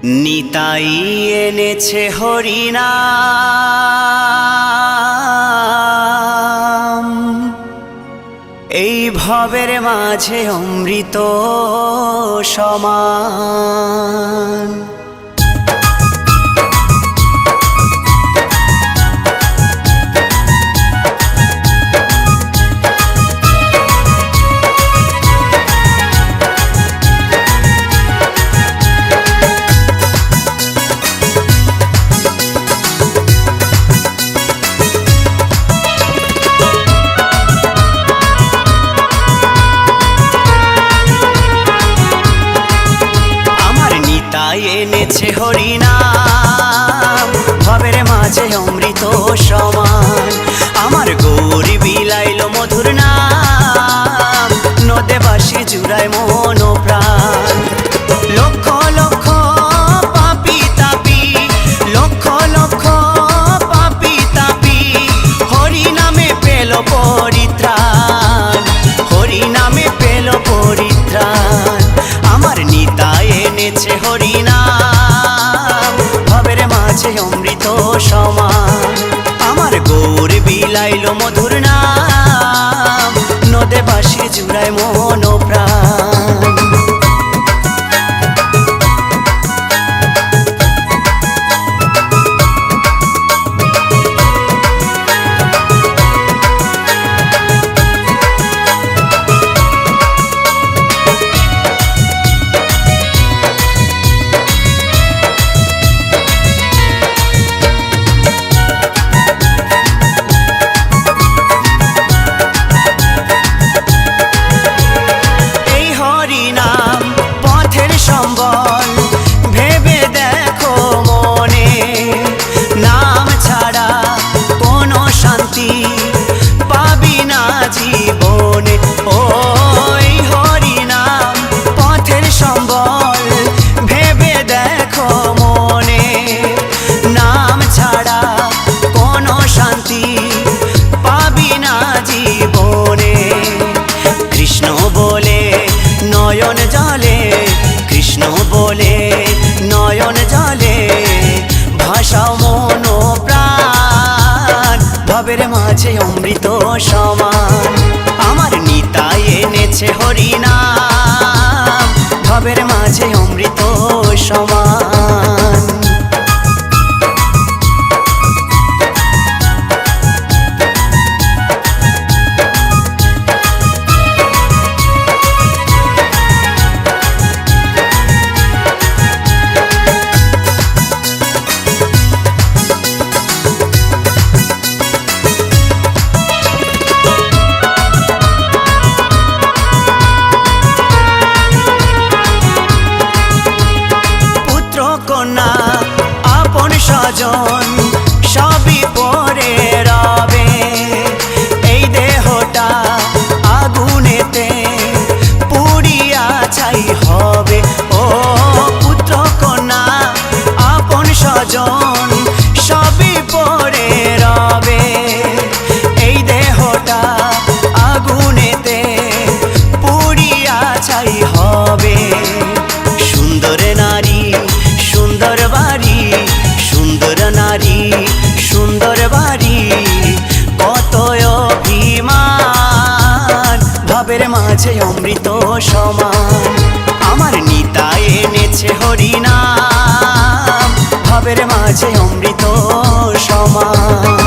নিতাই এনেছে হরিনাম, এই ভবের মাঝে অমৃত সমান। এনেছে হরিনাম, ভবের মাঝে অমৃত সমান। আমার গৌরী বিলাইল মধুর নাম, নদে বাসি জুড়ায় মন প্রাণ। লক্ষ লক্ষ পাপি তাপি, লক্ষ লক্ষ পাপি তাপি, হরিনামে পেল পরিত্রাণ, হরিনামে পেল পরিত্রাণ। আমার নিতাই এনেছে হরিনাম, ভবের মাঝে অমৃত সমান। আমার গৌর বিলাইল মধুর নাম, নদে বাসি জুড়ায় মন প্রাণ। জীবনে ওই হরিনাম পথের সম্বল, ভেবে দেখো মনে। নাম ছাড়া কোনো শান্তি পাবি না জীবনে। কৃষ্ণ বলে নয়ন জলে, কৃষ্ণ বলে নয়ন জলে, ভাষাও মন প্রাণ, ভবের মাঝে অমৃত সমান। আমার নিতাই এনেছে হরিনাম, ভবের মাঝে অমৃত সমান। কন্যা আপন স্বজন সবই পরে রবে, এই দেহটা আগুনেতে পুড়িয়া ছাই হবে। ও পুত্র কন্যা আপন স্বজন সবই পরে রবে, এই দেহটা আগুনেতে পুড়িয়া ছাই হবে। সুন্দর নারী সুন্দর বাড়ি, সুন্দর নারী সুন্দর বাড়ি, কত অভিমান, ভবের মাঝে অমৃত সমান। আমার নিতাই এনেছে হরিনাম, ভবের মাঝে অমৃত সমান।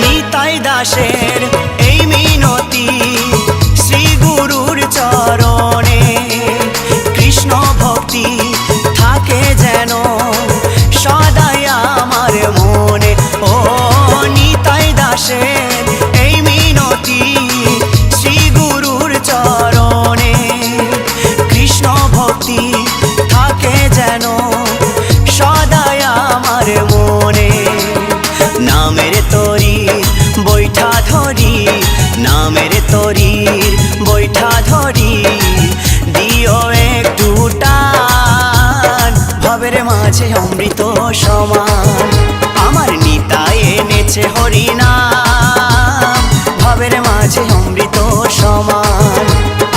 নিতাই মাঝে অমৃত সমান আমার নিতাই এনেছে হরিনাম ভাবের মাঝে অমৃত সমান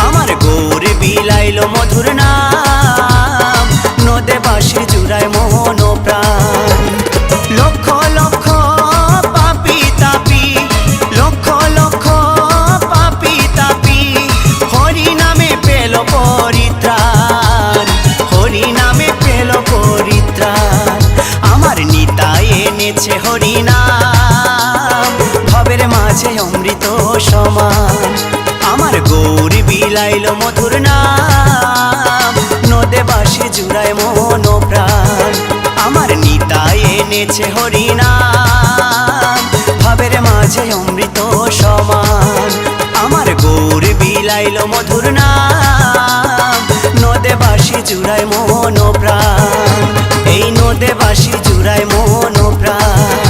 আমার গৌর বিলাইলো মধুর নাম নদে বাঁশির জুড়ায় মন ও প্রাণ লক্ষ লক্ষ পাপি তাপি লক্ষ লক্ষ পাপি তাপি হরি নামে পেল পরিত্রাণ হরি নামে পেল পরিত্রাণ আমার নিতাই এনেছে হরিনাম ভবের মাঝে অমৃত সমান আমার গৌর বিলাইলো মধুর নাম নদে বাঁশি জুড়ায় মন ও প্রাণ আমার নিতাই এনেছে হরিনাম ভাবের মাঝে অমৃত সমান আমার গৌর বিলাইলো মধুর নাম নদে বাঁশি জুড়ায় মন ও প্রাণ এই নদে বাঁশি জুড়ায় মন ও প্রাণ